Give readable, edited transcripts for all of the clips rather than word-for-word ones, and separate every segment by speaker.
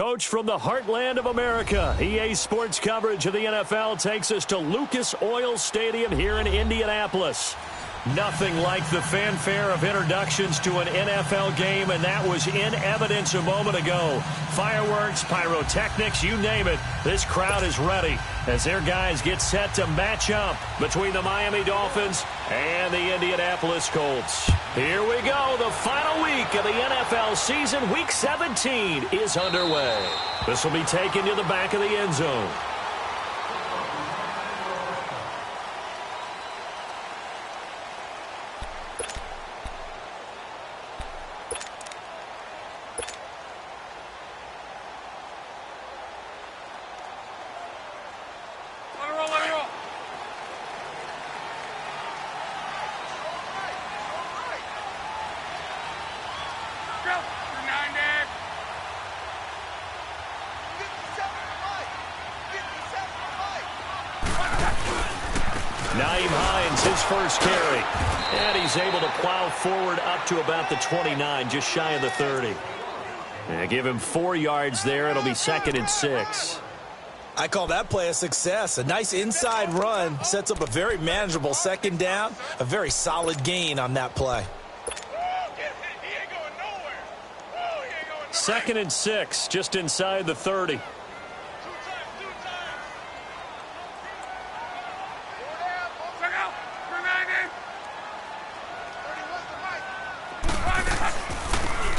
Speaker 1: Coach, from the heartland of America, EA Sports coverage of the NFL takes us to Lucas Oil Stadium here in Indianapolis. Nothing like the fanfare of introductions to an NFL game, and that was in evidence a moment ago. Fireworks, pyrotechnics, you name it. This crowd is ready as their guys get set to match up between the Miami Dolphins and the Indianapolis Colts. Here we go. The final week of the NFL season, Week 17, is underway. This will be taken to the back of the end zone. First carry, and he's able to plow forward up to about the 29, just shy of the 30. And give him 4 yards there. It'll be 2nd and 6.
Speaker 2: I call that play a success. A nice inside run sets up a very manageable 2nd down, a very solid gain on that play.
Speaker 1: 2nd and 6, just inside the 30.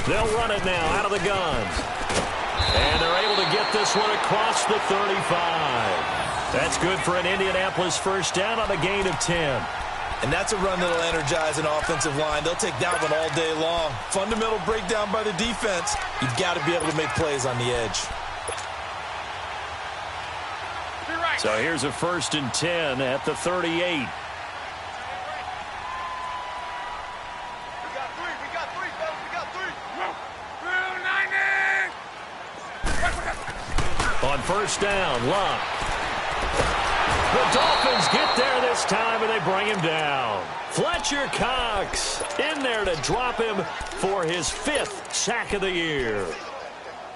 Speaker 1: They'll run it now out of the guns. And they're able to get this one across the 35. That's good for an Indianapolis first down on a gain of 10.
Speaker 2: And that's a run that'll energize an offensive line. They'll take that one all day long. Fundamental breakdown by the defense. You've got to be able to make plays on the edge.
Speaker 1: So here's a 1st and 10 at the 38. On first down, Locke. The Dolphins get there this time, and they bring him down. Fletcher Cox in there to drop him for his 5th sack of the year.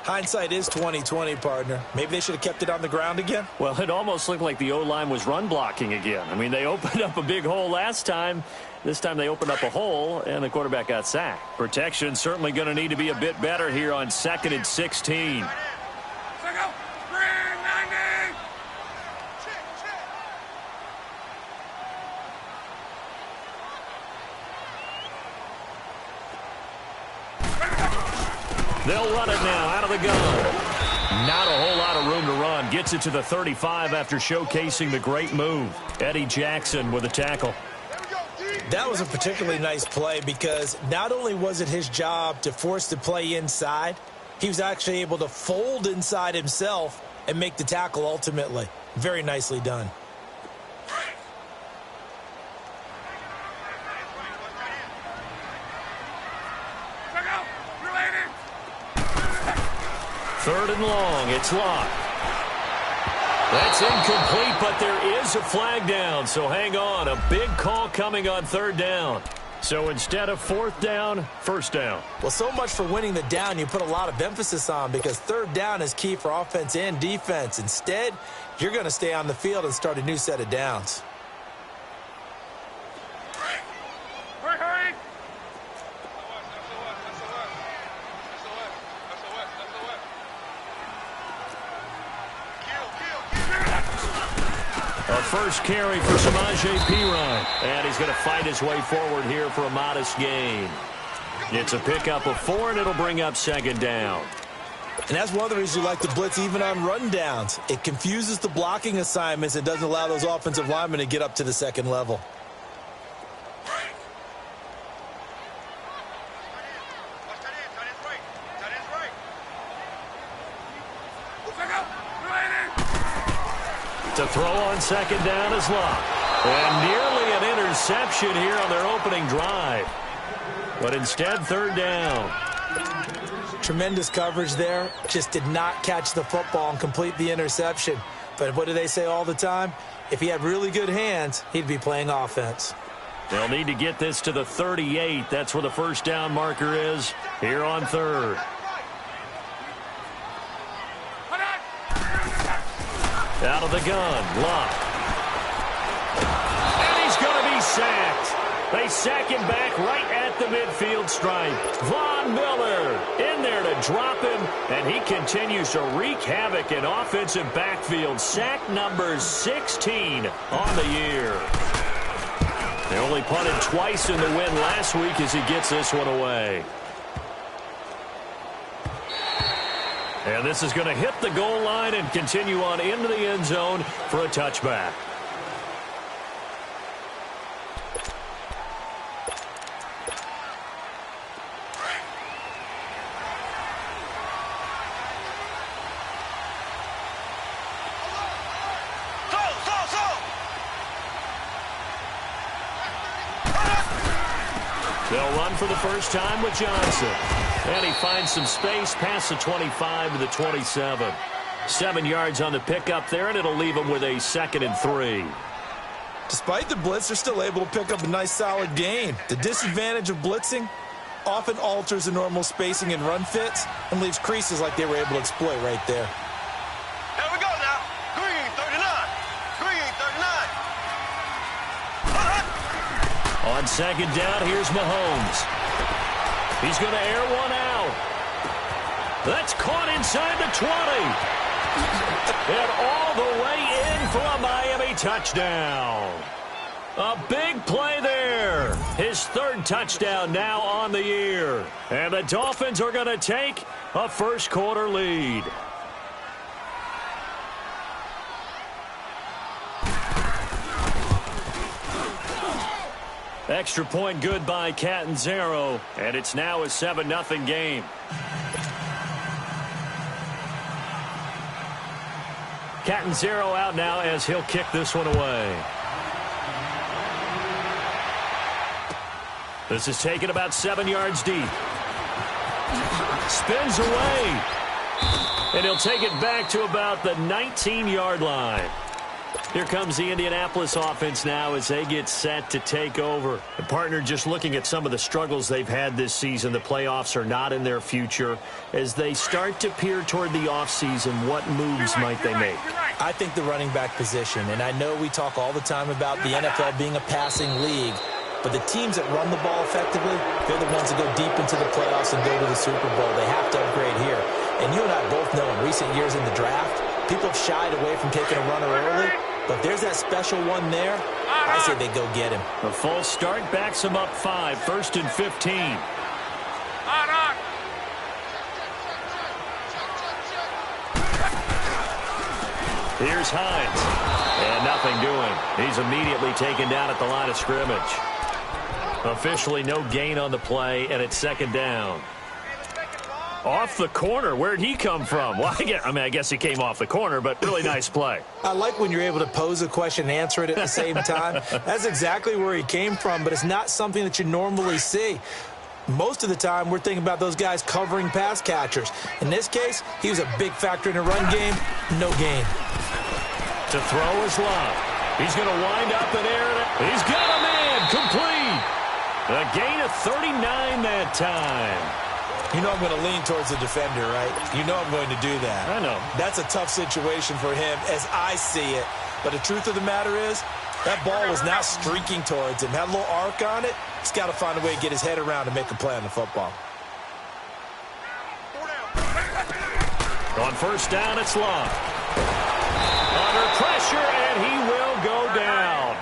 Speaker 2: Hindsight is 20/20, partner. Maybe they should have kept it on the ground again.
Speaker 1: Well, it almost looked like the O-line was run blocking again. I mean, they opened up a big hole last time. This time they opened up a hole, and the quarterback got sacked. Protection certainly going to need to be a bit better here on 2nd and 16. They'll run it now out of the gun. Not a whole lot of room to run. Gets it to the 35 after showcasing the great move. Eddie Jackson with a tackle.
Speaker 2: That was a particularly nice play because not only was it his job to force the play inside, he was actually able to fold inside himself and make the tackle ultimately. Very nicely done.
Speaker 1: Third and long, it's Locke. That's incomplete, but there is a flag down, so hang on. A big call coming on 3rd down. So instead of 4th down, 1st down.
Speaker 2: Well, so much for winning the down you put a lot of emphasis on because 3rd down is key for offense and defense. Instead, you're going to stay on the field and start a new set of downs.
Speaker 1: A first carry for Samaje Perine. And he's going to fight his way forward here for a modest gain. It's a pickup of 4, and it'll bring up 2nd down.
Speaker 2: And that's one of the reasons you like to blitz even on run downs. It confuses the blocking assignments and doesn't allow those offensive linemen to get up to the 2nd level.
Speaker 1: To throw on 2nd down is Locke. And nearly an interception here on their opening drive. But instead, 3rd down.
Speaker 2: Tremendous coverage there. Just did not catch the football and complete the interception. But what do they say all the time? If he had really good hands, he'd be playing offense.
Speaker 1: They'll need to get this to the 38. That's where the 1st down marker is here on 3rd. Out of the gun, Luck. And he's going to be sacked. They sack him back right at the midfield stripe. Von Miller in there to drop him, and he continues to wreak havoc in offensive backfield. Sack number 16 on the year. They only punted twice in the win last week as he gets this one away. And this is going to hit the goal line and continue on into the end zone for a touchback. They'll run for the first time with Johnson. And he finds some space past the 25 to the 27. 7 yards on the pickup there, and it'll leave him with a 2nd and 3.
Speaker 2: Despite the blitz, they're still able to pick up a nice, solid gain. The disadvantage of blitzing often alters the normal spacing and run fits and leaves creases like they were able to exploit right there.
Speaker 3: Here we go now. Green, 39. Green, 39.
Speaker 1: On 2nd down, here's Mahomes. He's going to air one out. That's caught inside the 20. And all the way in for a Miami touchdown. A big play there. His 3rd touchdown now on the year. And the Dolphins are going to take a first-quarter lead. Extra point good by Catanzaro, and it's now a 7-0 game. Catanzaro out now as he'll kick this one away. This is taken about 7 yards deep. Spins away. And he'll take it back to about the 19-yard line. Here comes the Indianapolis offense now as they get set to take over. The partner, just looking at some of the struggles they've had this season, the playoffs are not in their future. As they start to peer toward the offseason, what moves might they make?
Speaker 2: I think the running back position, and I know we talk all the time about the NFL being a passing league, but the teams that run the ball effectively, they're the ones that go deep into the playoffs and go to the Super Bowl. They have to upgrade here. And you and I both know in recent years in the draft, people have shied away from taking a runner early. But there's that special one there. I say they go get him.
Speaker 1: The false start backs him up 5, 1st and 15. Here's Hines. And nothing doing. He's immediately taken down at the line of scrimmage. Officially no gain on the play, and it's 2nd down. Off the corner. Where'd he come from? Well, I guess he came off the corner, but really nice play.
Speaker 2: I like when you're able to pose a question and answer it at the same time. That's exactly where he came from, but it's not something that you normally see. Most of the time, we're thinking about those guys covering pass catchers. In this case, he was a big factor in the run game. No gain.
Speaker 1: To throw is Love. He's going to wind up and air it. He's got a man complete. A gain of 39 that time.
Speaker 2: You know I'm going to lean towards the defender, right? You know I'm going to do that.
Speaker 1: I know.
Speaker 2: That's a tough situation for him as I see it. But the truth of the matter is, that ball was not streaking towards him. Had a little arc on it. He's got to find a way to get his head around and make a play on the football.
Speaker 1: On 1st down, it's Love. Under pressure, and he will go down.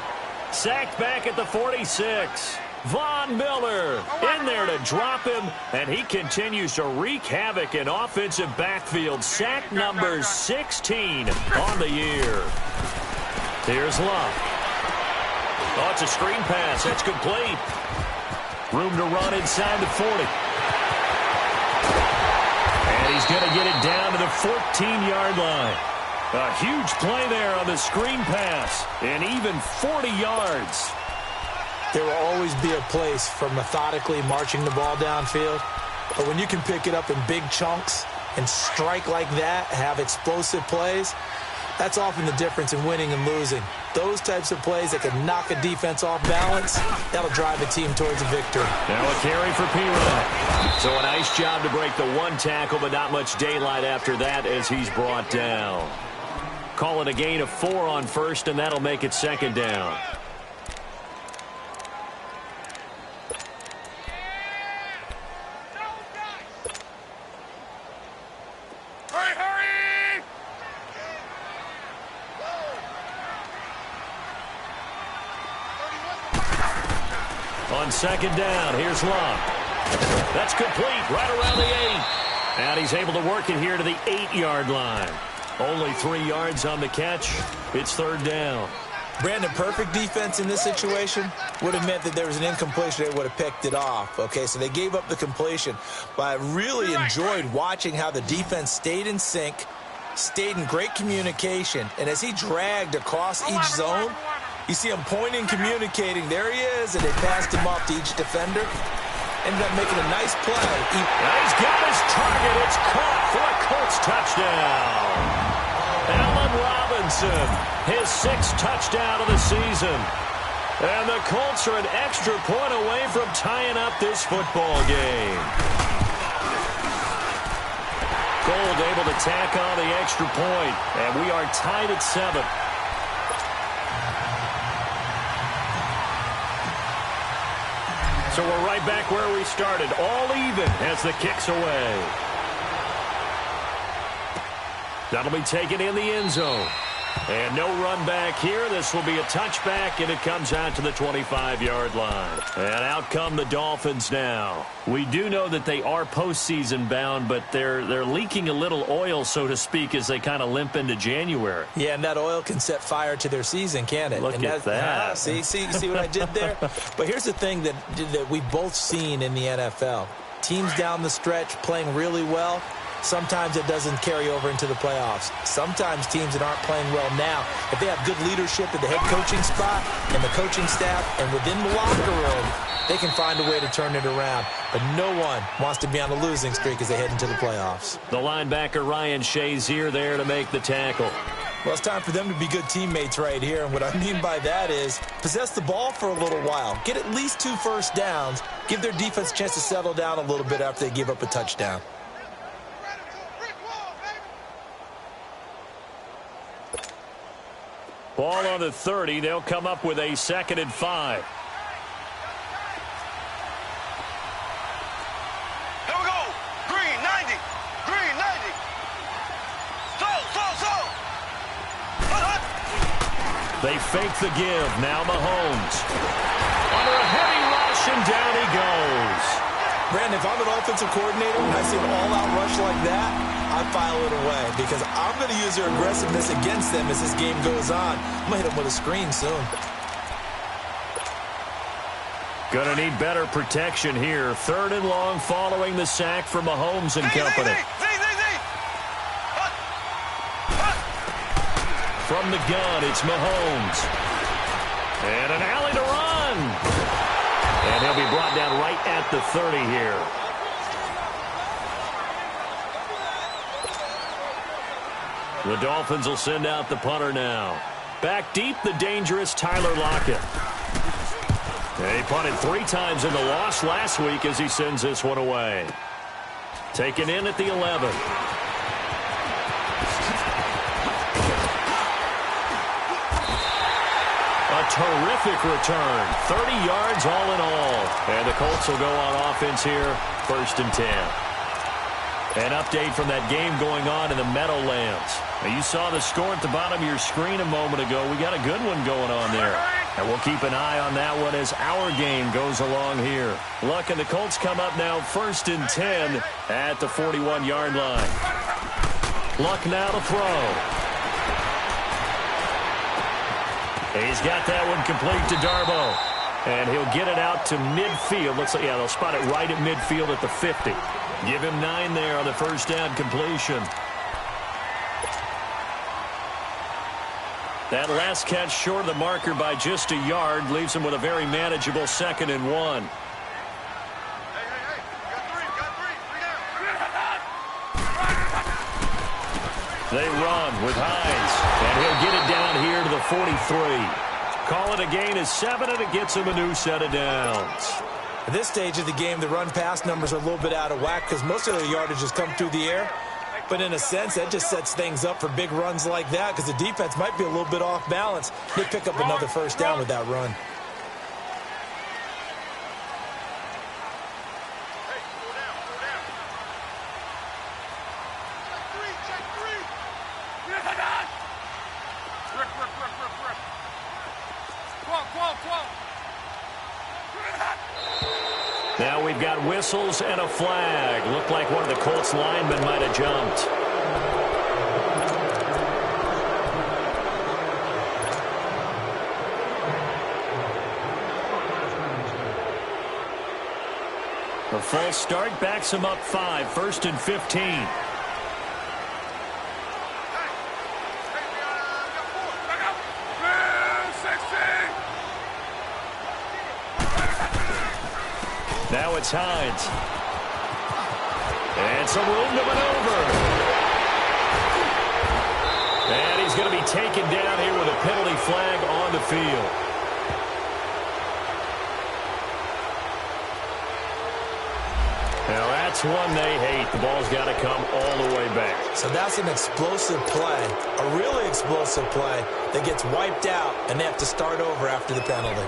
Speaker 1: Sacked back at the 46. Von Miller in there to drop him, and he continues to wreak havoc in offensive backfield. Sack number 16 on the year. Here's Luck. Oh, it's a screen pass. That's complete. Room to run inside the 40. And he's going to get it down to the 14-yard line. A huge play there on the screen pass, and even 40 yards.
Speaker 2: There will always be a place for methodically marching the ball downfield. But when you can pick it up in big chunks and strike like that, have explosive plays, that's often the difference in winning and losing. Those types of plays that can knock a defense off balance, that'll drive a team towards a victory.
Speaker 1: Now a carry for P-Rod. So a nice job to break the one tackle, but not much daylight after that as he's brought down. Call it a gain of 4 on first, and that'll make it second down. On second down, here's Love. That's complete right around the 8. And he's able to work it here to the 8-yard line. Only 3 yards on the catch. It's third down.
Speaker 2: Brandon, perfect defense in this situation would have meant that there was an incompletion. They would have picked it off. Okay, so they gave up the completion. But I really enjoyed watching how the defense stayed in sync, stayed in great communication. And as he dragged across each zone, you see him pointing, communicating. There he is, and they passed him off to each defender. Ended up making a nice play.
Speaker 1: He's got his target. It's caught for a Colts touchdown. Allen Robinson, his 6th touchdown of the season. And the Colts are an extra point away from tying up this football game. Gold able to tack on the extra point, and we are tied at 7. So we're right back where we started, all even as the kick's away. That'll be taken in the end zone. And no run back here. This will be a touchback, and it comes out to the 25-yard line. And out come the Dolphins now. We do know that they are postseason bound, but they're leaking a little oil, so to speak, as they kind of limp into January.
Speaker 2: Yeah, and that oil can set fire to their season, can't it?
Speaker 1: Look at that.
Speaker 2: See what I did there? But here's the thing that we've both seen in the NFL. Teams down the stretch playing really well. Sometimes it doesn't carry over into the playoffs. Sometimes teams that aren't playing well now, if they have good leadership at the head coaching spot and the coaching staff and within the locker room, they can find a way to turn it around. But no one wants to be on a losing streak as they head into the playoffs.
Speaker 1: The linebacker Ryan Shazier there to make the tackle.
Speaker 2: Well, it's time for them to be good teammates right here. And what I mean by that is possess the ball for a little while. Get at least 2 first downs. Give their defense a chance to settle down a little bit after they give up a touchdown.
Speaker 1: Ball on the 30. They'll come up with a 2nd and 5.
Speaker 3: Here we go. Green, 90. Green, 90. So.
Speaker 1: They fake the give. Now Mahomes. Under a heavy rush, and down he goes.
Speaker 2: Brandon, if I'm an offensive coordinator and I see an all-out rush like that, I file it away because I'm going to use their aggressiveness against them as this game goes on. I'm going to hit them with a screen soon.
Speaker 1: Going to need better protection here. 3rd and long following the sack from Mahomes and company. From the gun, it's Mahomes. And an alley to run. And he'll be brought down right at the 30 here. The Dolphins will send out the punter now. Back deep, the dangerous Tyler Lockett. He punted 3 times in the loss last week as he sends this one away. Taken in at the 11. A terrific return. 30 yards all in all. And the Colts will go on offense here, 1st and 10. An update from that game going on in the Meadowlands. Now, you saw the score at the bottom of your screen a moment ago. We got a good one going on there. And we'll keep an eye on that one as our game goes along here. Luck and the Colts come up now 1st and 10 at the 41-yard line. Luck now to throw. He's got that one complete to Darbo. And he'll get it out to midfield. Looks like, yeah, they'll spot it right at midfield at the 50. Give him 9 there on the first down completion. That last catch short of the marker by just a yard leaves him with a very manageable 2nd and 1. They run with Hines, and he'll get it down here to the 43. Call it a gain of 7, and it gets him a new set of downs.
Speaker 2: At this stage of the game, the run-pass numbers are a little bit out of whack because most of their yardage has come through the air. But in a sense, that just sets things up for big runs like that because the defense might be a little bit off balance. They pick up another first down with that run.
Speaker 1: Now we've got whistles and a flag. Looked like one of the Colts linemen might have jumped. A false start backs him up 5, 1st and 15. Now it's Hines. And some room to maneuver. And he's going to be taken down here with a penalty flag on the field. Now that's one they hate. The ball's got to come all the way back.
Speaker 2: So that's an explosive play, a really explosive play that gets wiped out, and they have to start over after the penalty.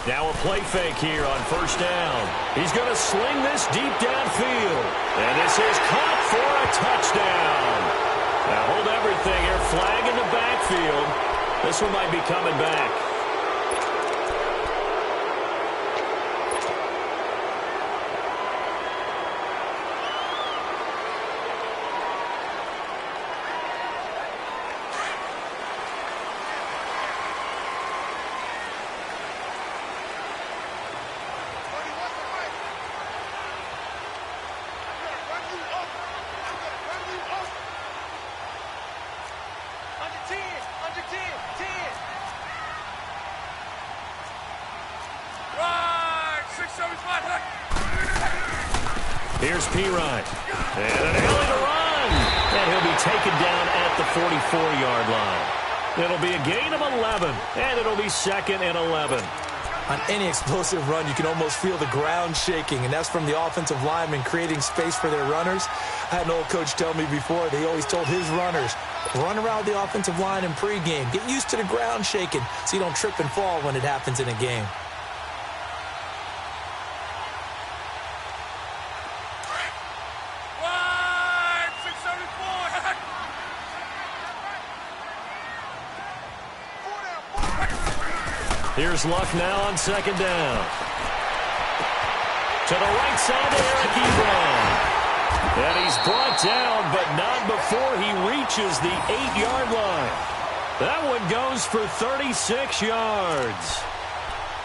Speaker 1: Now a play fake here on first down. He's going to sling this deep downfield. And this is caught for a touchdown. Now hold everything here. Flag in the backfield. This one might be coming back. Here's Pirine. And an alley to run. And he'll be taken down at the 44-yard line. It'll be a gain of 11. And it'll be 2nd and 11.
Speaker 2: On any explosive run, you can almost feel the ground shaking, and that's from the offensive linemen creating space for their runners. I had an old coach tell me before, they always told his runners, run around the offensive line in pregame. Get used to the ground shaking so you don't trip and fall when it happens in a game.
Speaker 1: Here's Luck now on 2nd down. To the right side to Eric Ebron. And he's brought down, but not before he reaches the 8-yard line. That one goes for 36 yards.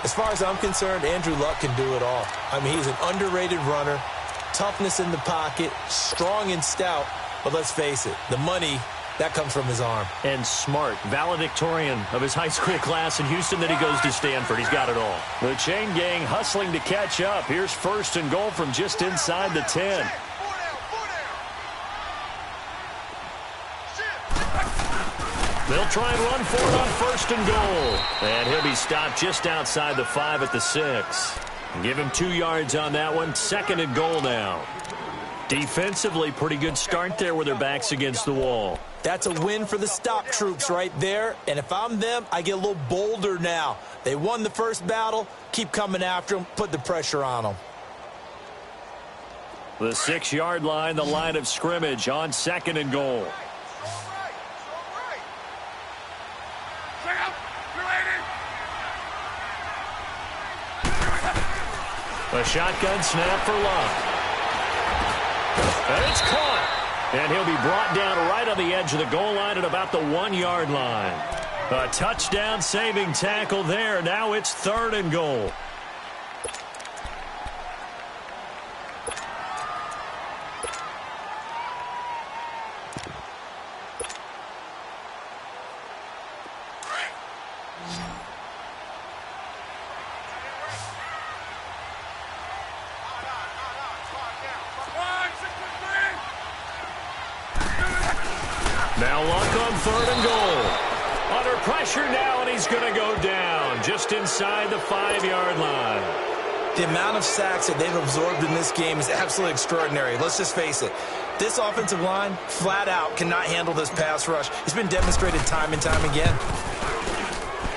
Speaker 2: As far as I'm concerned, Andrew Luck can do it all. I mean, he's an underrated runner, toughness in the pocket, strong and stout. But let's face it, the money, that comes from his arm.
Speaker 1: And smart, valedictorian of his high school class in Houston. Then he goes to Stanford. He's got it all. The chain gang hustling to catch up. Here's 1st and goal from just inside the 10. They'll try and run for it on 1st and goal. And he'll be stopped just outside the 5 at the 6. Give him 2 yards on that one. 2nd and goal now. Defensively, pretty good start there with their backs against the wall.
Speaker 2: That's a win for the stop troops right there. And if I'm them, I get a little bolder now. They won the first battle. Keep coming after them. Put the pressure on them.
Speaker 1: The 6-yard line, the line of scrimmage on 2nd and goal. A shotgun snap for Luck. And it's caught. And he'll be brought down right on the edge of the goal line at about the 1-yard line. A touchdown saving tackle there. Now it's 3rd and goal. Now Luck on 3rd and goal. Under pressure now, and he's going to go down just inside the 5-yard line.
Speaker 2: The amount of sacks that they've absorbed in this game is absolutely extraordinary. Let's just face it. This offensive line, flat out, cannot handle this pass rush. It's been demonstrated time and time again.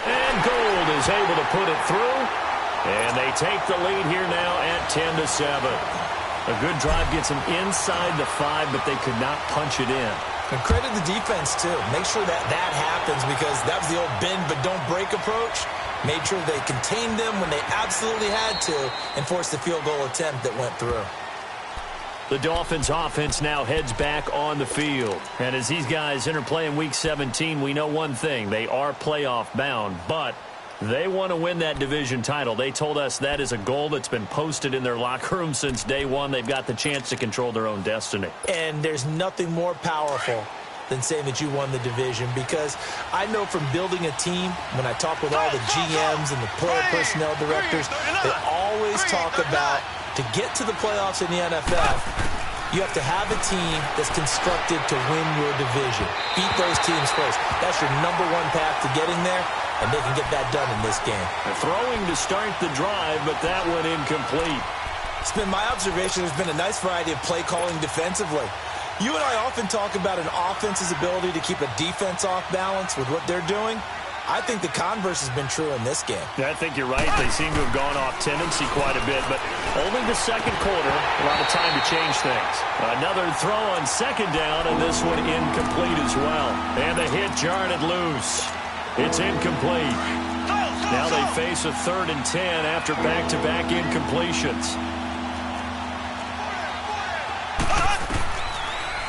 Speaker 1: And Gold is able to put it through. And they take the lead here now at 10-7. A good drive gets them inside the 5, but they could not punch it in.
Speaker 2: And credit the defense, too. Make sure that happens, because that was the old bend but don't break approach. Made sure they contained them when they absolutely had to and forced the field goal attempt that went through.
Speaker 1: The Dolphins offense now heads back on the field. And as these guys interplay in Week 17, we know one thing. They are playoff bound, but they want to win that division title. They told us that is a goal that's been posted in their locker room since day one. They've got the chance to control their own destiny.
Speaker 2: And there's nothing more powerful than saying that you won the division, because I know from building a team, when I talk with all the GMs and the player personnel directors, they always talk about, to get to the playoffs in the NFL, you have to have a team that's constructed to win your division. Beat those teams first. That's your #1 path to getting there, and they can get that done in this game.
Speaker 1: Throwing to start the drive, but that went incomplete.
Speaker 2: It's been my observation there's been a nice variety of play calling defensively. You and I often talk about an offense's ability to keep a defense off balance with what they're doing. I think the converse has been true in this game.
Speaker 1: Yeah, I think you're right. They seem to have gone off tendency quite a bit, but only the second quarter, a lot of time to change things. Another throw on 2nd down, and this one incomplete as well. And the hit jarred it loose. It's incomplete. Now they face a 3rd and 10 after back-to-back incompletions.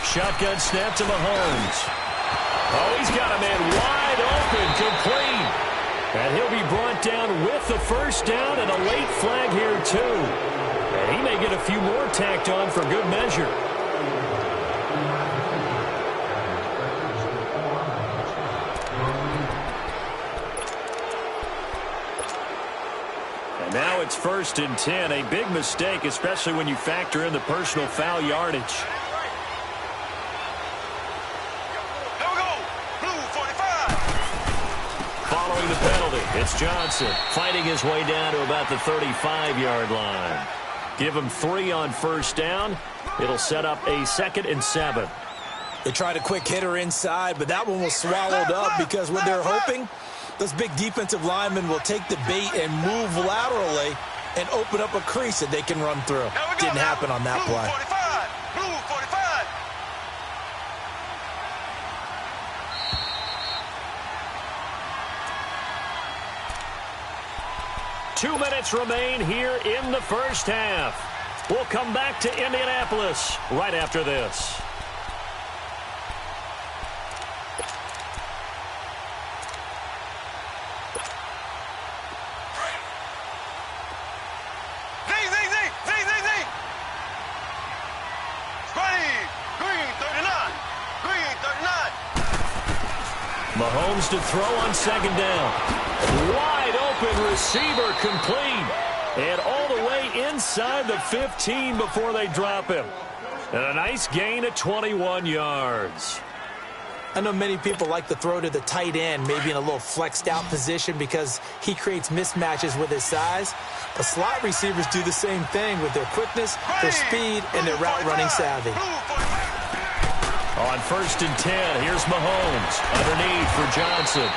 Speaker 1: Shotgun snap to Mahomes. Oh, he's got a man wide open, complete. And he'll be brought down with the 1st down and a late flag here, too. And he may get a few more tacked on for good measure. And now it's 1st and 10. A big mistake, especially when you factor in the personal foul yardage. The penalty. It's Johnson fighting his way down to about the 35-yard line. Give him 3 on 1st down. It'll set up a 2nd and 7.
Speaker 2: They tried a quick hitter inside, but that one was swallowed up, because what they're hoping, those big defensive linemen will take the bait and move laterally and open up a crease that they can run through. Didn't happen on that play.
Speaker 1: 2 minutes remain here in the 1st half. We'll come back to Indianapolis right after this. Mahomes to throw on 2nd down. Wide open receiver, complete. And all the way inside the 15 before they drop him. And a nice gain of 21 yards.
Speaker 2: I know many people like to throw to the tight end, maybe in a little flexed out position, because he creates mismatches with his size. But slot receivers do the same thing with their quickness, their speed, and their route running savvy.
Speaker 1: On 1st and 10, here's Mahomes underneath for Johnson.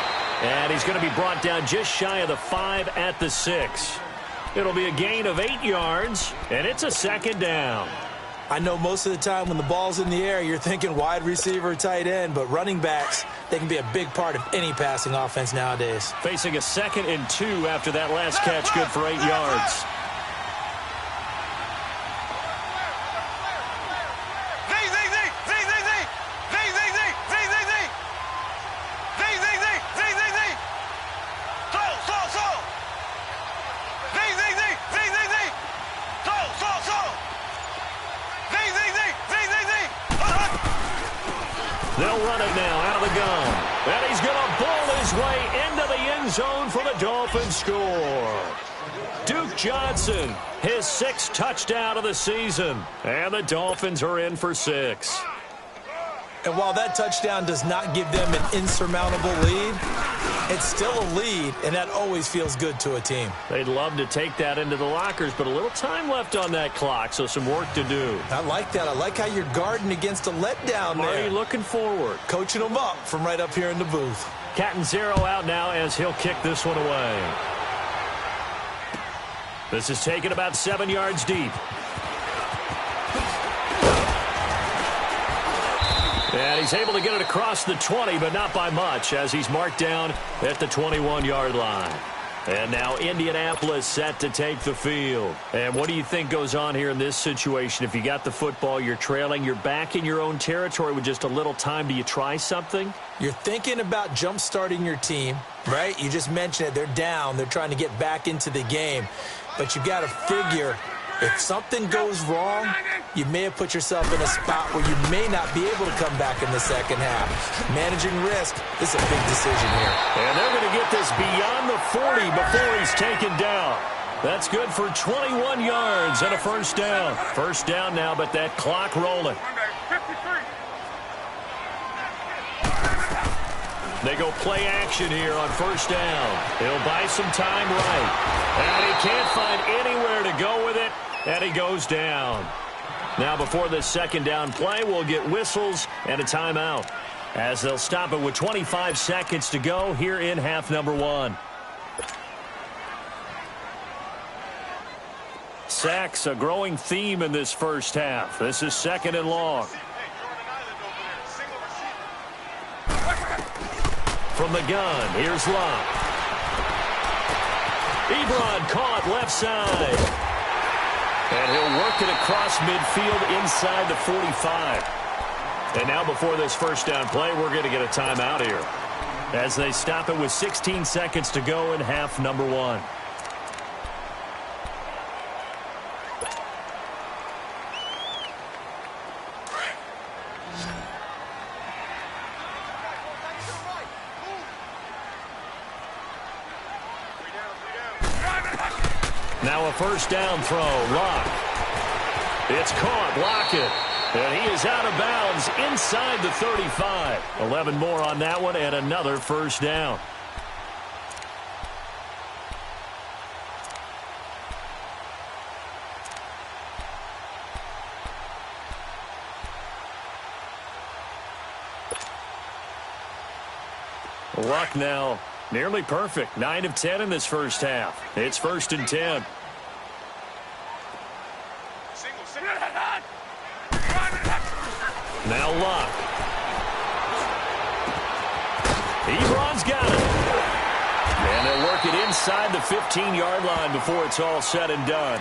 Speaker 1: And he's going to be brought down just shy of the 5 at the 6. It'll be a gain of 8 yards, and it's a 2nd down.
Speaker 2: I know most of the time when the ball's in the air, you're thinking wide receiver, tight end, but running backs, they can be a big part of any passing offense nowadays.
Speaker 1: Facing a 2nd and 2 after that last catch, good for 8 yards. They'll run it now out of the gun. And he's going to ball his way into the end zone for the Dolphins score. Duke Johnson, his 6th touchdown of the season. And the Dolphins are in for 6.
Speaker 2: And while that touchdown does not give them an insurmountable lead, it's still a lead, and that always feels good to a team.
Speaker 1: They'd love to take that into the lockers, but a little time left on that clock, so some work to do.
Speaker 2: I like that. I like how you're guarding against a letdown there.
Speaker 1: Already looking forward.
Speaker 2: Coaching them up from right up here in the booth.
Speaker 1: Catanzaro out now as he'll kick this one away. This is taken about 7 yards deep. And he's able to get it across the 20, but not by much, as he's marked down at the 21-yard line. And now Indianapolis set to take the field. And what do you think goes on here in this situation? If you got the football, you're trailing, you're back in your own territory with just a little time. Do you try something?
Speaker 2: You're thinking about jump-starting your team, right? You just mentioned it. They're down. They're trying to get back into the game. But you've got to figure, if something goes wrong, you may have put yourself in a spot where you may not be able to come back in the second half. Managing risk is a big decision here.
Speaker 1: And they're going to get this beyond the 40 before he's taken down. That's good for 21 yards and a first down. First down now, but that clock rolling. They go play action here on first down. He'll buy some time right. And he can't find anywhere to go with it, and he goes down. Now before this second down play, we'll get whistles and a timeout, as they'll stop it with 25 seconds to go here in half number one. Sacks, a growing theme in this first half. This is second and long. From the gun, here's Locke. Ebron caught left side. And he'll work it across midfield inside the 45. And now before this first down play, we're going to get a timeout here, as they stop it with 16 seconds to go in half number one. Now a first down throw. Locke. It's caught. Lockett. And he is out of bounds inside the 35. 11 more on that one and another first down. Luck now nearly perfect. 9 of 10 in this first half. It's first and 10. Now Luck. Ebron's got it. And they'll work it inside the 15-yard line before it's all said and done.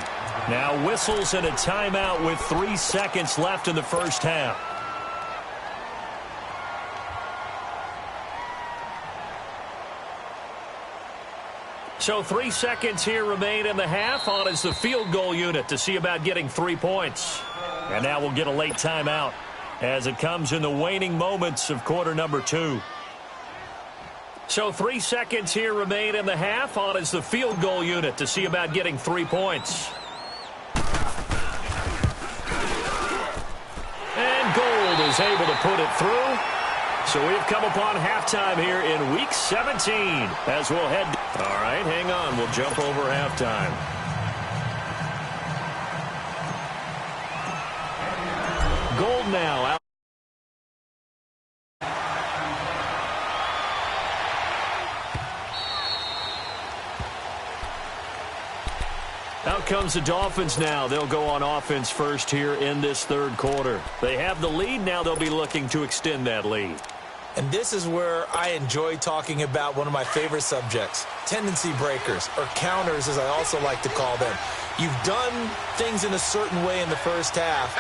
Speaker 1: Now whistles and a timeout with 3 seconds left in the first half. So 3 seconds here remain in the half. On is the field goal unit to see about getting 3 points. And now we'll get a late timeout as it comes in the waning moments of quarter number 2. So 3 seconds here remain in the half. On is the field goal unit to see about getting 3 points. And Gold is able to put it through. So we've come upon halftime here in Week 17 as we'll head. All right, hang on. We'll jump over halftime. Gold now out. Out comes the Dolphins now. They'll go on offense first here in this third quarter. They have the lead. Now they'll be looking to extend that lead.
Speaker 2: And this is where I enjoy talking about one of my favorite subjects, tendency breakers, or counters as I also like to call them. You've done things in a certain way in the first half,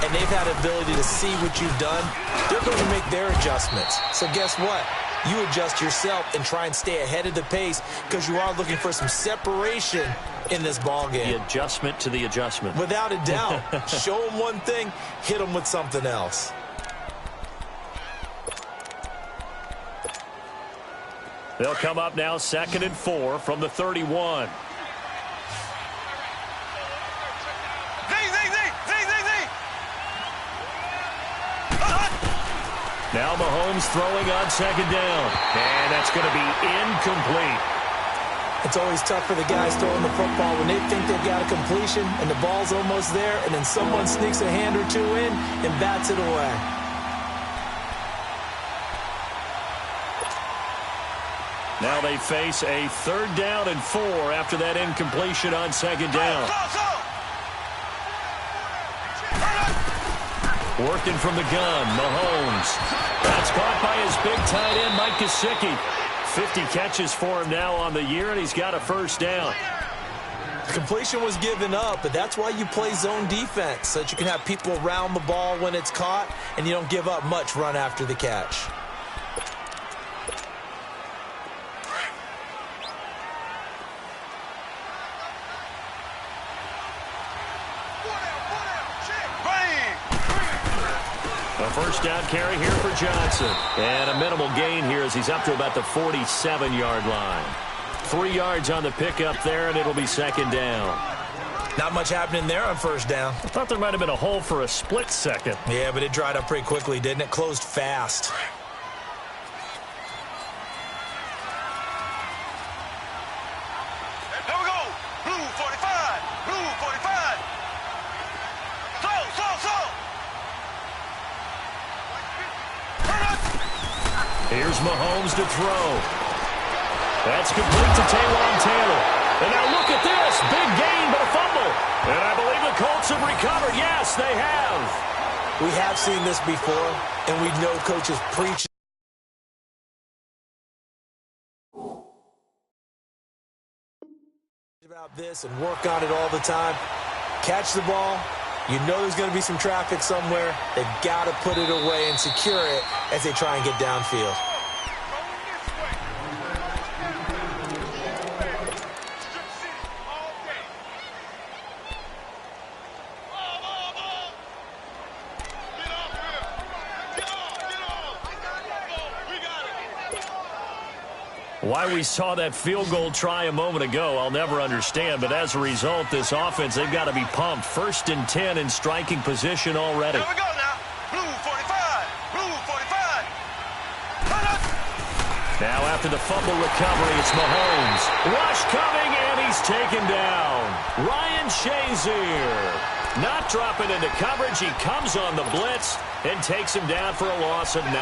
Speaker 2: and they've had the ability to see what you've done. They're going to make their adjustments. So guess what? You adjust yourself and try and stay ahead of the pace because you are looking for some separation in this ball game.
Speaker 1: The adjustment to the adjustment.
Speaker 2: Without a doubt. Show them one thing, hit them with something else.
Speaker 1: They'll come up now 2nd and 4 from the 31. Now Mahomes throwing on second down. And that's going to be incomplete.
Speaker 2: It's always tough for the guys throwing the football when they think they've got a completion and the ball's almost there, and then someone sneaks a hand or two in and bats it away.
Speaker 1: Now they face a 3rd down and 4 after that incompletion on second down. Working from the gun, Mahomes. That's caught by his big tight end, Mike Gesicki. 50 catches for him now on the year, and he's got a 1st down.
Speaker 2: Completion was given up, but that's why you play zone defense, so that you can have people around the ball when it's caught, and you don't give up much run after the catch.
Speaker 1: A 1st down carry here for Johnson. And a minimal gain here as he's up to about the 47-yard line. 3 yards on the pickup there, and it'll be 2nd down.
Speaker 2: Not much happening there on 1st down.
Speaker 1: I thought there might have been a hole for a split second.
Speaker 2: Yeah, but it dried up pretty quickly, didn't it? Closed fast.
Speaker 3: There we go. Blue 45. Blue 45. Slow.
Speaker 1: Here's Mahomes to throw. That's complete to Taylor. And now look at this. Big gain, but a fumble. And I believe the Colts have recovered. Yes, they have.
Speaker 2: We have seen this before, and we know coaches preach about this and work on it all the time. Catch the ball. You know there's going to be some traffic somewhere. They've got to put it away and secure it as they try and get downfield.
Speaker 1: Why we saw that field goal try a moment ago, I'll never understand. But as a result, this offense, they've got to be pumped. 1st and 10 in striking position already.
Speaker 3: Here we go now. Blue 45. Blue 45.
Speaker 1: Now after the fumble recovery, it's Mahomes. Rush coming, and he's taken down. Ryan Shazier not dropping into coverage. He comes on the blitz and takes him down for a loss of 9.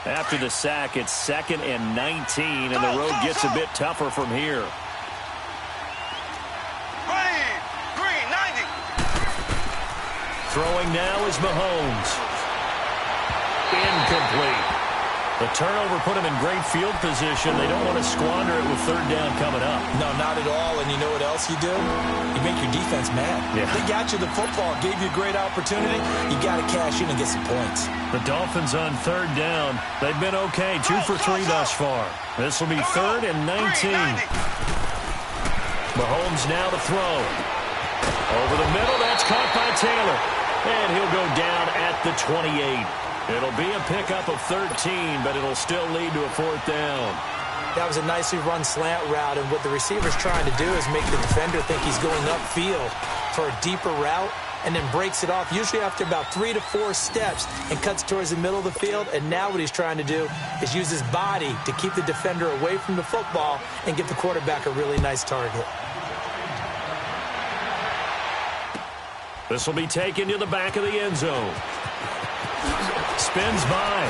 Speaker 1: After the sack, it's 2nd and 19, and the road gets a bit tougher from here.
Speaker 3: Green 90.
Speaker 1: Throwing now is Mahomes. Incomplete. The turnover put him in great field position. They don't want to squander it with 3rd down coming up.
Speaker 2: No, not at all. And you know what else you do? You make your defense mad.
Speaker 1: Yeah.
Speaker 2: They got you the football, gave you a great opportunity. You got to cash in and get some points.
Speaker 1: The Dolphins on 3rd down. They've been okay. 2 for 3 thus far. This will be 3rd and 19. Mahomes now to throw. Over the middle. That's caught by Taylor. And he'll go down at the 28. It'll be a pickup of 13, but it'll still lead to a 4th down.
Speaker 2: That was a nicely run slant route, and what the receiver's trying to do is make the defender think he's going upfield for a deeper route, and then breaks it off, usually after about 3 to 4 steps, and cuts towards the middle of the field. And now what he's trying to do is use his body to keep the defender away from the football and get the quarterback a really nice target.
Speaker 1: This will be taken to the back of the end zone. Spins by.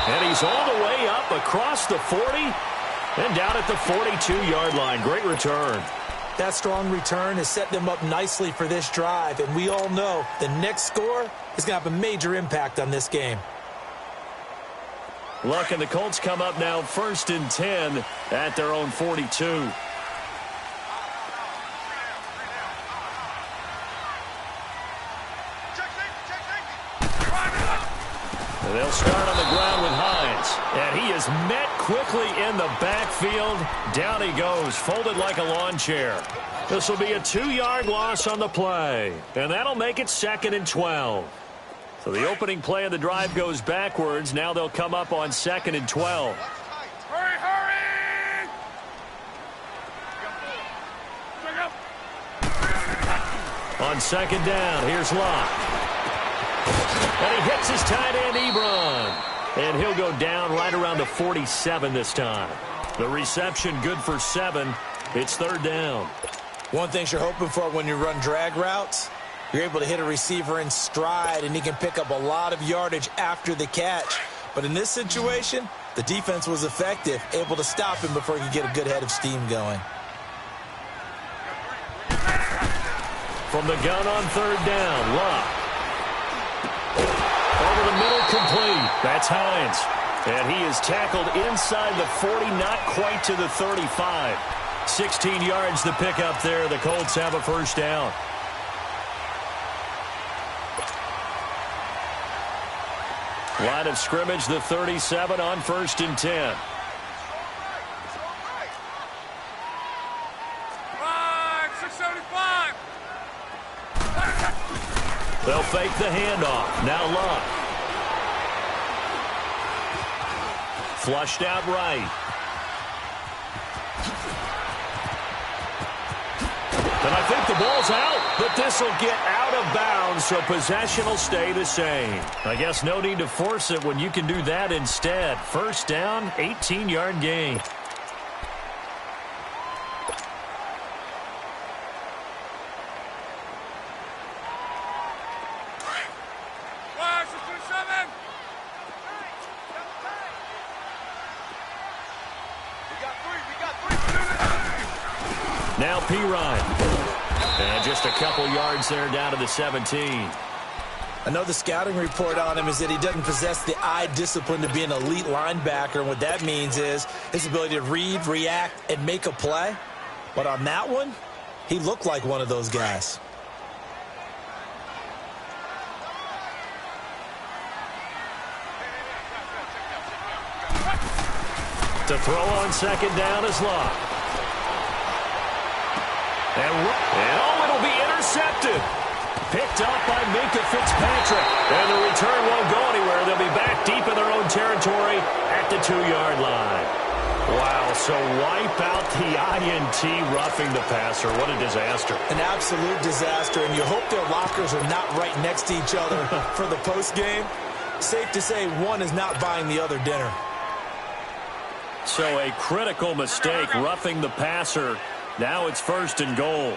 Speaker 1: And he's all the way up across the 40 and down at the 42-yard line. Great return.
Speaker 2: That strong return has set them up nicely for this drive, and we all know the next score is going to have a major impact on this game.
Speaker 1: Luck and the Colts come up now 1st and 10 at their own 42. They'll start on the ground with Hines. And he is met quickly in the backfield. Down he goes, folded like a lawn chair. This will be a 2-yard loss on the play. And that'll make it 2nd and 12. So the opening play of the drive goes backwards. Now they'll come up on 2nd and 12.
Speaker 3: Hurry, hurry!
Speaker 1: On 2nd down, here's Locke. And he hits his tight end, Ebron. And he'll go down right around the 47 this time. The reception good for 7. It's 3rd down.
Speaker 2: One thing you're hoping for when you run drag routes, you're able to hit a receiver in stride, and he can pick up a lot of yardage after the catch. But in this situation, the defense was effective, able to stop him before he could get a good head of steam going.
Speaker 1: From the gun on 3rd down, Locke. Over the middle, complete. That's Hines. And he is tackled inside the 40, not quite to the 35. 16 yards to pick up there. The Colts have a 1st down. Line of scrimmage, the 37 on 1st and 10. They'll fake the handoff. Now Locke. Flushed out right. And I think the ball's out, but this will get out of bounds, so possession will stay the same. I guess no need to force it when you can do that instead. 1st down, 18-yard gain. Now P-Ryan. And just a couple yards there down to the 17.
Speaker 2: I know the scouting report on him is that he doesn't possess the eye discipline to be an elite linebacker. And what that means is his ability to read, react, and make a play. But on that one, he looked like one of those guys.
Speaker 1: To throw on 2nd down is Locke. And it'll be intercepted. Picked up by Minkah Fitzpatrick. And the return won't go anywhere. They'll be back deep in their own territory at the 2-yard line. Wow, so wipe out the INT roughing the passer. What a disaster.
Speaker 2: An absolute disaster, and you hope their lockers are not right next to each other for the postgame. Safe to say one is not buying the other dinner.
Speaker 1: So a critical mistake, roughing the passer. Now it's 1st and goal.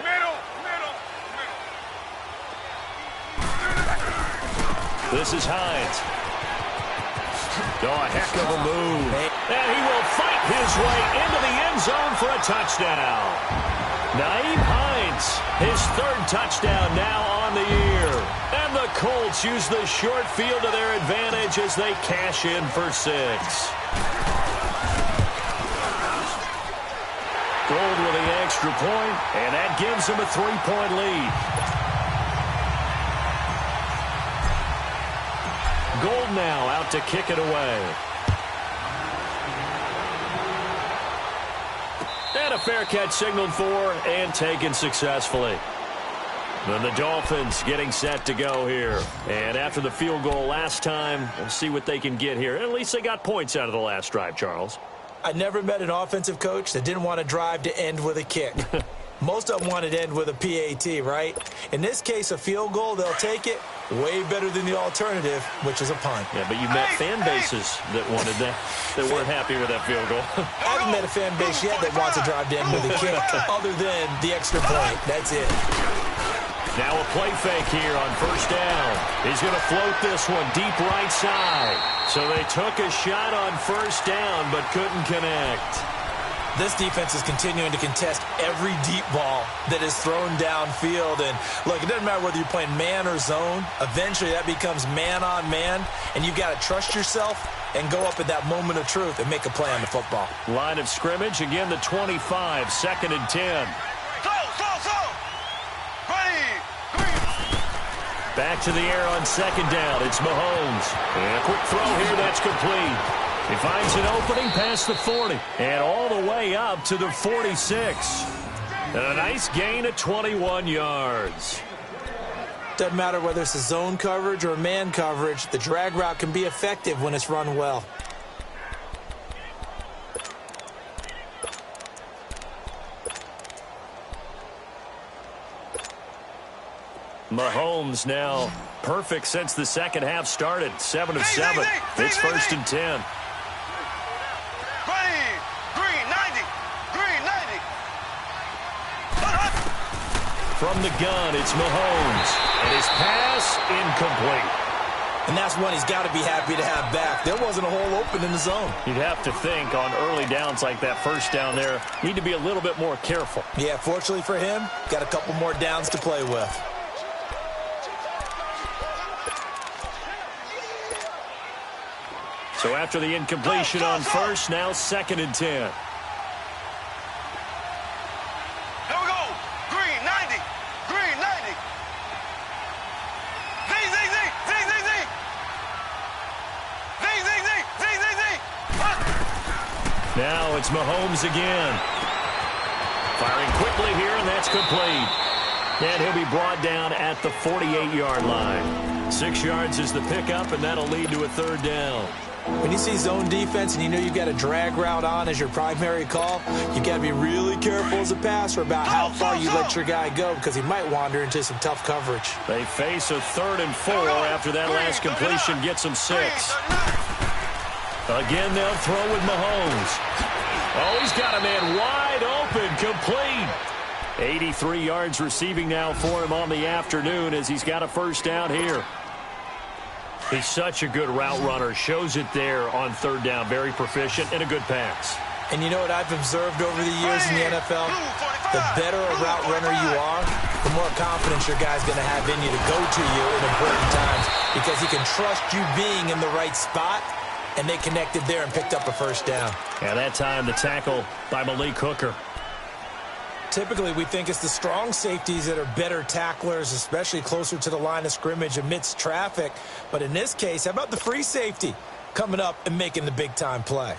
Speaker 1: This is Hines. Oh, a heck of a move. And he will fight his way into the end zone for a touchdown. Nyheim Hines, his 3rd touchdown now on the year. And the Colts use the short field to their advantage as they cash in for 6. Gold with the extra point, and that gives them a 3-point lead. Gold now out to kick it away. And a fair catch signaled for and taken successfully. Then the Dolphins getting set to go here. And after the field goal last time, we'll see what they can get here. At least they got points out of the last drive, Charles.
Speaker 2: I never met an offensive coach that didn't want to drive to end with a kick. Most of them wanted to end with a PAT, right? In this case, a field goal, they'll take it. Way better than the alternative, which is a punt.
Speaker 1: Yeah, but you met fan bases that wanted that, that weren't happy with that field goal.
Speaker 2: I haven't met a fan base yet that wants to drive to end with a kick other than the extra point. That's it.
Speaker 1: Now a play fake here on 1st down. He's going to float this one deep right side. So they took a shot on 1st down but couldn't connect.
Speaker 2: This defense is continuing to contest every deep ball that is thrown downfield. And, look, it doesn't matter whether you're playing man or zone. Eventually that becomes man-on-man, and you've got to trust yourself and go up at that moment of truth and make a play on the football.
Speaker 1: Line of scrimmage, again the 25, 2nd and 10. Back to the air on 2nd down. It's Mahomes. And a quick throw here, that's complete. He finds an opening past the 40 and all the way up to the 46. And a nice gain of 21 yards.
Speaker 2: Doesn't matter whether it's a zone coverage or a man coverage, the drag route can be effective when it's run well.
Speaker 1: Mahomes now perfect since the second half started. 7 of 7. It's 1st and 10.
Speaker 3: Green 90. Green 90.
Speaker 1: From the gun, it's Mahomes. And his pass incomplete.
Speaker 2: And that's one he's got to be happy to have back. There wasn't a hole open in the zone.
Speaker 1: You'd have to think on early downs like that, first down there, need to be a little bit more careful.
Speaker 2: Yeah, fortunately for him, got a couple more downs to play with.
Speaker 1: So after the incompletion on first, now 2nd and 10.
Speaker 3: Here we go. Green 90. Green 90. Z.
Speaker 1: Now it's Mahomes again. Firing quickly here, and that's complete. And he'll be brought down at the 48-yard line. 6 yards is the pickup, and that'll lead to a 3rd down.
Speaker 2: When you see zone defense and you know you've got a drag route on as your primary call, you've got to be really careful as a passer about how far you let your guy go because he might wander into some tough coverage.
Speaker 1: They face a 3rd and 4 after that last completion gets them 6. Again, they'll throw with Mahomes. Oh, he's got a man wide open, complete. 83 yards receiving now for him on the afternoon as he's got a 1st down here. He's such a good route runner. Shows it there on 3rd down. Very proficient and a good pass.
Speaker 2: And you know what I've observed over the years in the NFL? The better a route runner you are, the more confidence your guy's going to have in you to go to you in important times because he can trust you being in the right spot, and they connected there and picked up a 1st down.
Speaker 1: Yeah, that time the tackle by Malik Hooker.
Speaker 2: Typically, we think it's the strong safeties that are better tacklers, especially closer to the line of scrimmage amidst traffic. But in this case, how about the free safety coming up and making the big-time play?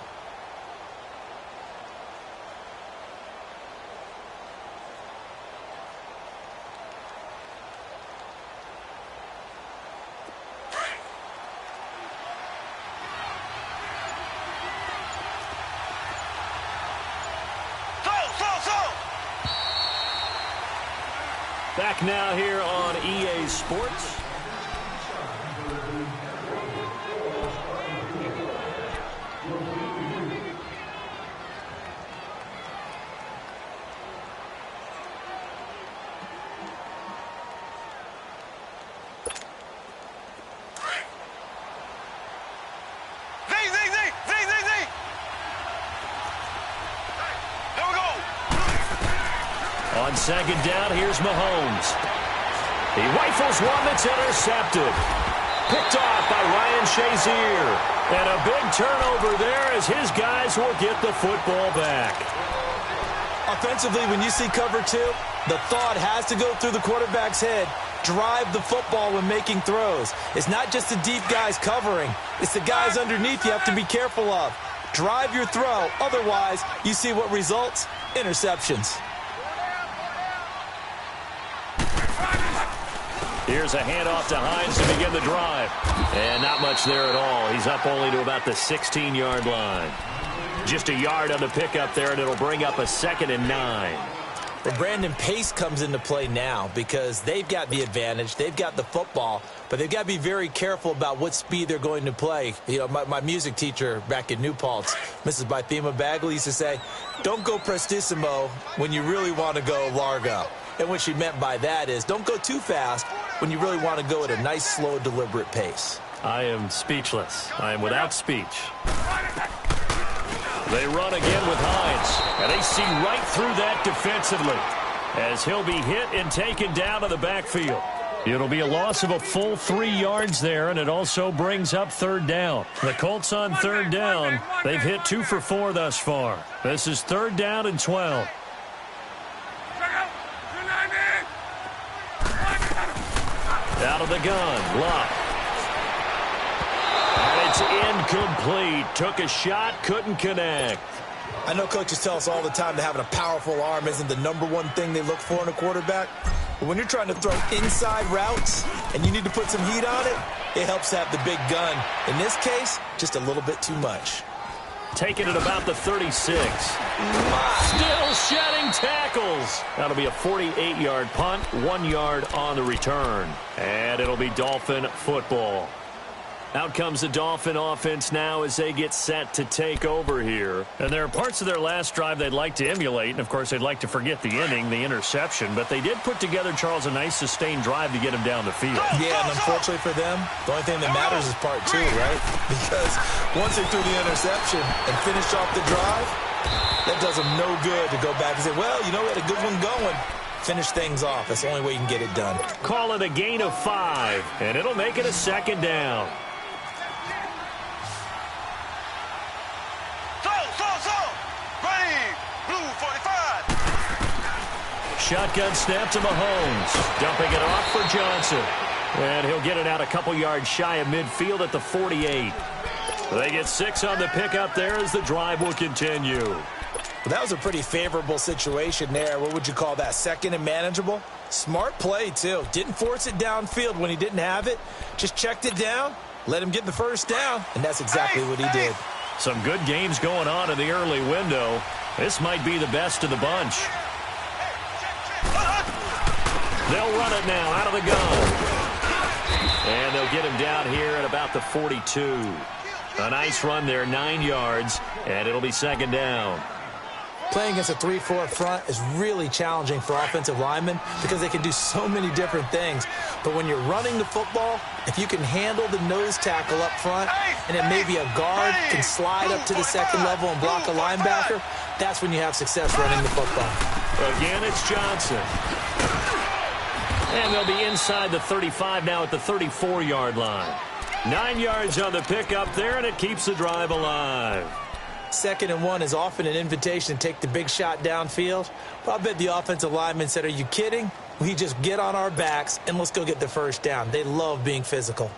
Speaker 1: Back now here on EA Sports. On 2nd down, here's Mahomes. He rifles one that's intercepted. Picked off by Ryan Shazier. And a big turnover there as his guys will get the football back.
Speaker 2: Offensively, when you see cover 2, the thought has to go through the quarterback's head. Drive the football when making throws. It's not just the deep guys covering. It's the guys underneath you have to be careful of. Drive your throw. Otherwise, you see what results? Interceptions.
Speaker 1: Here's a handoff to Hines to begin the drive. And not much there at all. He's up only to about the 16-yard line. Just a yard on the pickup there, and it'll bring up a 2nd and 9.
Speaker 2: Well, Brandon, pace comes into play now because they've got the advantage. They've got the football, but they've got to be very careful about what speed they're going to play. You know, my music teacher back in New Paltz, Mrs. Bythema Bagley, used to say, don't go prestissimo when you really want to go largo. And what she meant by that is don't go too fast when you really want to go at a nice, slow, deliberate pace.
Speaker 1: I am speechless. I am without speech. They run again with Hines, and they see right through that defensively as he'll be hit and taken down to the backfield. It'll be a loss of a full 3 yards there, and it also brings up 3rd down. The Colts on 3rd down. They've hit 2 for 4 thus far. This is 3rd down and 12. Out of the gun, Luck. And it's incomplete. Took a shot, couldn't connect.
Speaker 2: I know coaches tell us all the time that having a powerful arm isn't the #1 thing they look for in a quarterback. But when you're trying to throw inside routes and you need to put some heat on it, it helps to have the big gun. In this case, just a little bit too much.
Speaker 1: Taking it about the 36. Still shedding tackles. That'll be a 48-yard punt, 1 yard on the return. And it'll be Dolphin football. Out comes the Dolphin offense now as they get set to take over here. And there are parts of their last drive they'd like to emulate. And, of course, they'd like to forget the inning, the interception. But they did put together, Charles, a nice sustained drive to get him down the field.
Speaker 2: Yeah, and unfortunately for them, the only thing that matters is part 2, right? Because once they threw the interception and finished off the drive, that does them no good to go back and say, well, you know, we had a good one going. Finish things off. That's the only way you can get it done.
Speaker 1: Call it a gain of 5, and it'll make it a second down. Shotgun snap to Mahomes. Dumping it off for Johnson. And he'll get it out a couple yards shy of midfield at the 48. They get 6 on the pickup there as the drive will continue.
Speaker 2: Well, that was a pretty favorable situation there. What would you call that? Second and manageable? Smart play, too. Didn't force it downfield when he didn't have it. Just checked it down, let him get the first down, and that's exactly what he did.
Speaker 1: Some good games going on in the early window. This might be the best of the bunch. They'll run it now out of the gun. And they'll get him down here at about the 42. A nice run there, 9 yards, and it'll be second down.
Speaker 2: Playing against a 3-4 front is really challenging for offensive linemen because they can do so many different things. But when you're running the football, if you can handle the nose tackle up front and then maybe a guard can slide up to the second level and block a linebacker, that's when you have success running the football.
Speaker 1: Again, it's Johnson. And they'll be inside the 35 now at the 34-yard line. 9 yards on the pickup there, and it keeps the drive alive.
Speaker 2: 2nd and 1 is often an invitation to take the big shot downfield. But I bet the offensive lineman said, are you kidding? We just get on our backs and let's go get the first down. They love being physical.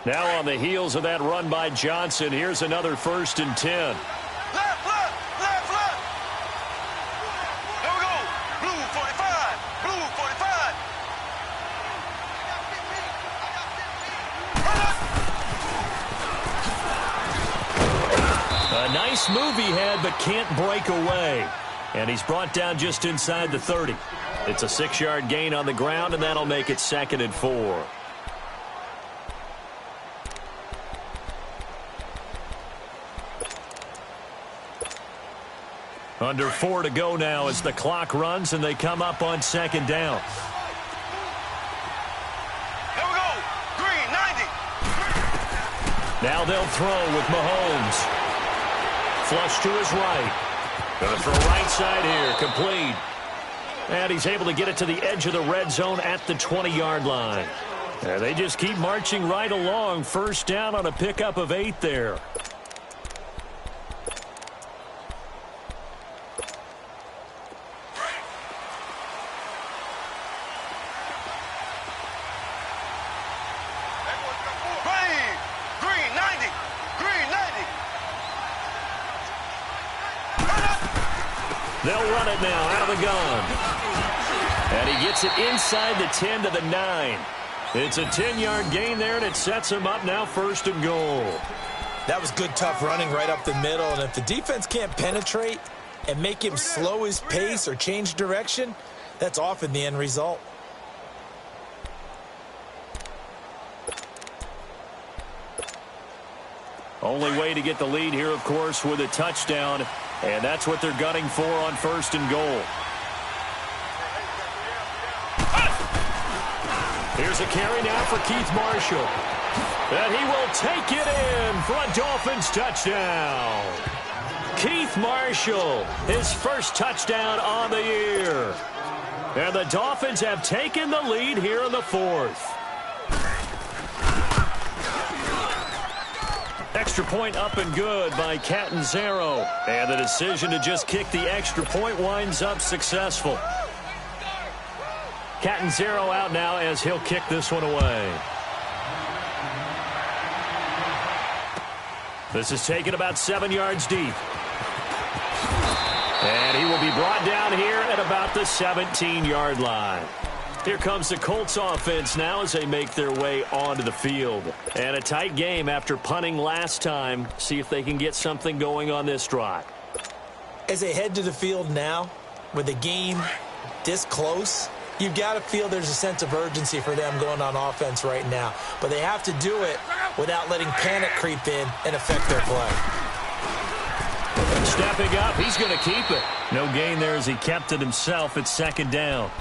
Speaker 1: Now on the heels of that run by Johnson, here's another 1st and 10. Nice move he had, but can't break away. And he's brought down just inside the 30. It's a 6-yard gain on the ground, and that'll make it 2nd and 4. Under 4 to go now as the clock runs, and they come up on 2nd down.
Speaker 3: Here we go. Green, 90.
Speaker 1: Now they'll throw with Mahomes. Flush to his right. Going to throw right side here. Complete. And he's able to get it to the edge of the red zone at the 20-yard line. And they just keep marching right along. 1st down on a pickup of 8 there. They'll run it now out of the gun. And he gets it inside the 10 to the 9. It's a 10-yard gain there, and it sets him up now 1st and goal.
Speaker 2: That was good, tough running right up the middle. And if the defense can't penetrate and make him slow his pace or change direction, that's often the end result.
Speaker 1: Only way to get the lead here, of course, with a touchdown. And that's what they're gunning for on 1st and goal. Here's a carry now for Keith Marshall. And he will take it in for a Dolphins touchdown. Keith Marshall, his first touchdown on the year. And the Dolphins have taken the lead here in the 4th. Extra point up and good by Catanzaro. And the decision to just kick the extra point winds up successful. Catanzaro out now as he'll kick this one away. This is taken about 7 yards deep. And he will be brought down here at about the 17-yard line. Here comes the Colts offense now as they make their way onto the field. And a tight game after punting last time. See if they can get something going on this drive.
Speaker 2: As they head to the field now, with the game this close, you've got to feel there's a sense of urgency for them going on offense right now. But they have to do it without letting panic creep in and affect their play.
Speaker 1: Stepping up, he's going to keep it. No gain there as he kept it himself. It's second down.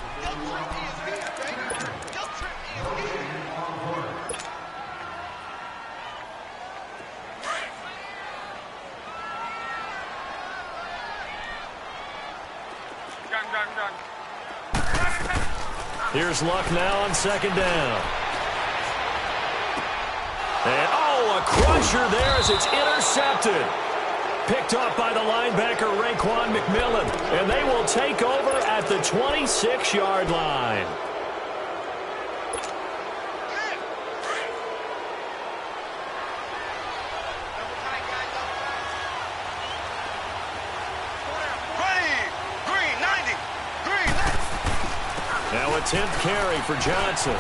Speaker 1: Here's Luck now on second down. And, a crusher there as it's intercepted. Picked off by the linebacker, Raekwon McMillan. And they will take over at the 26-yard line. Now a 10th carry for Johnson.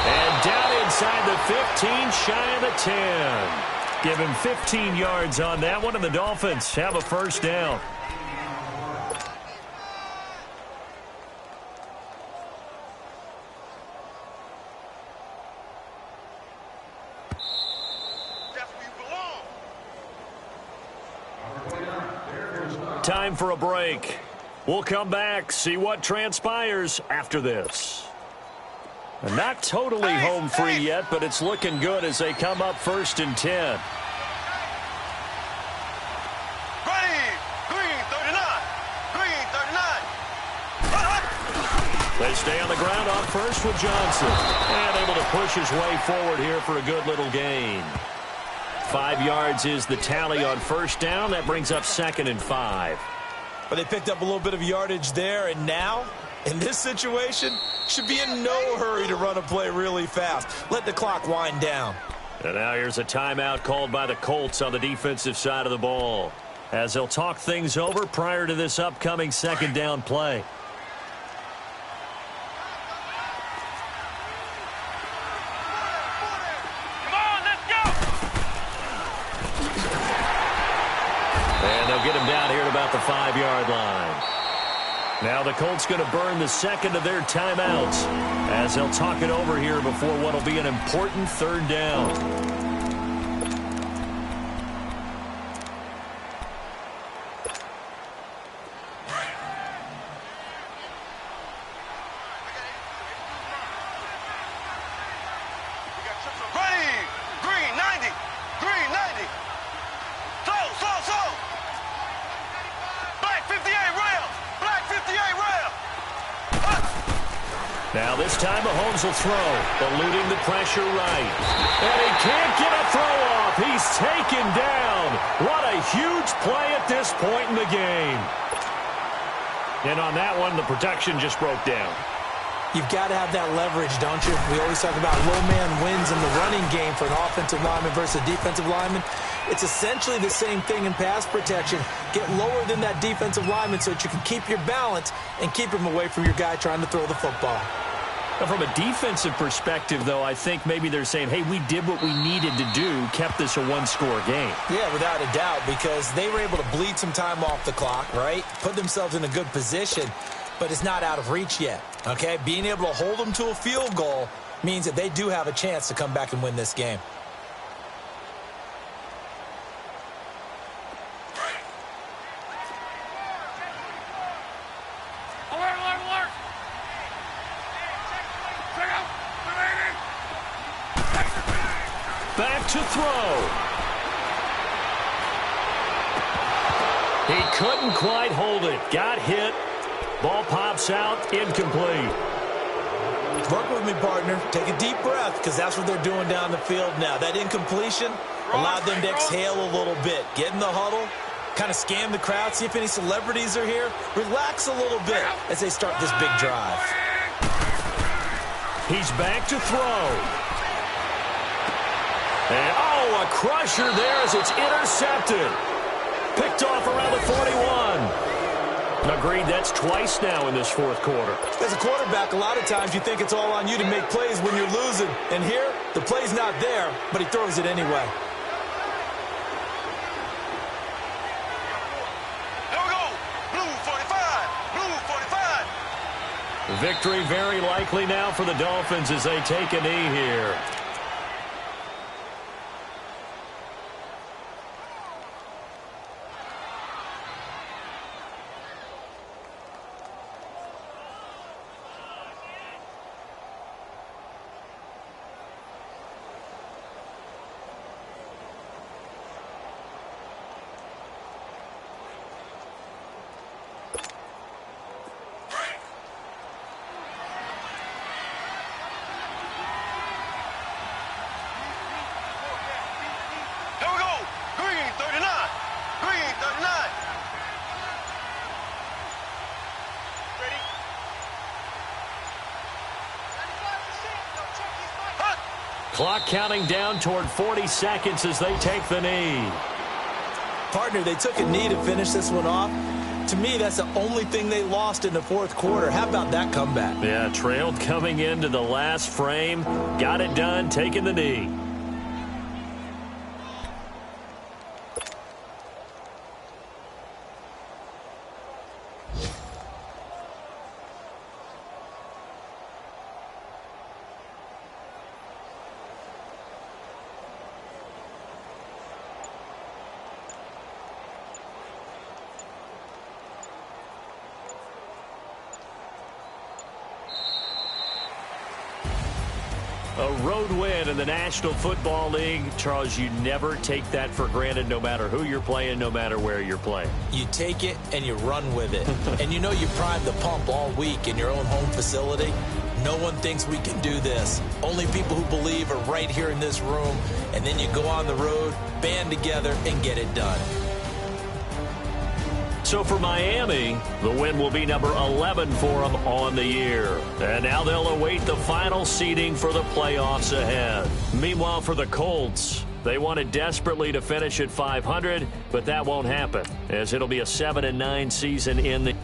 Speaker 1: And down inside the 15, shy of the 10. Give him 15 yards on that one, and the Dolphins have a first down. Time for a break. We'll come back, see what transpires after this. Not totally home free yet, but it's looking good as they come up 1st and 10. They stay on the ground on first with Johnson. And able to push his way forward here for a good little gain. 5 yards is the tally on first down. That brings up 2nd and 5.
Speaker 2: But they picked up a little bit of yardage there, and now, in this situation, should be in no hurry to run a play really fast. Let the clock wind down.
Speaker 1: And now here's a timeout called by the Colts on the defensive side of the ball, as they'll talk things over prior to this upcoming second down play. Get him down here at about the 5-yard line. Now the Colts going to burn the second of their timeouts as they'll talk it over here before what will be an important third down. Now this time Mahomes will throw, eluding the pressure right. And he can't get a throw off. He's taken down. What a huge play at this point in the game. And on that one, the protection just broke down.
Speaker 2: You've got to have that leverage, don't you? We always talk about low man wins in the running game for an offensive lineman versus a defensive lineman. It's essentially the same thing in pass protection. Get lower than that defensive lineman so that you can keep your balance and keep him away from your guy trying to throw the football.
Speaker 1: Now, from a defensive perspective, though, I think maybe they're saying, hey, we did what we needed to do, kept this a one-score game.
Speaker 2: Yeah, without a doubt, because they were able to bleed some time off the clock, right? Put themselves in a good position, but it's not out of reach yet, okay? Being able to hold them to a field goal means that they do have a chance to come back and win this game.
Speaker 1: Back to throw. He couldn't quite hold it. Got hit. Ball pops out. Incomplete.
Speaker 2: Work with me, partner. Take a deep breath, because that's what they're doing down the field now. That incompletion allowed them to exhale a little bit. Get in the huddle. Kind of scan the crowd. See if any celebrities are here. Relax a little bit as they start this big drive.
Speaker 1: He's back to throw. And, a crusher there as it's intercepted. Picked off around the 41. Agreed, that's twice now in this fourth quarter.
Speaker 2: As a quarterback, a lot of times you think it's all on you to make plays when you're losing. And here, the play's not there, but he throws it anyway.
Speaker 3: There we go. Blue 45. Blue 45.
Speaker 1: Victory very likely now for the Dolphins as they take a knee here.
Speaker 3: Here we go. Green 39. Green 39. Ready? Hut.
Speaker 1: Clock counting down toward 40 seconds as they take the knee.
Speaker 2: Partner, they took a knee to finish this one off. To me, that's the only thing they lost in the fourth quarter. How about that comeback?
Speaker 1: Yeah, trailed coming into the last frame. Got it done, taking the knee. A road win in the National Football League. Charles, you never take that for granted no matter who you're playing, no matter where you're playing.
Speaker 2: You take it and you run with it. And you know you primed the pump all week in your own home facility. No one thinks we can do this. Only people who believe are right here in this room. And then you go on the road, band together, and get it done.
Speaker 1: So for Miami, the win will be number 11 for them on the year. And now they'll await the final seeding for the playoffs ahead. Meanwhile, for the Colts, they wanted desperately to finish at 500, but that won't happen, as it'll be a 7-9 season in the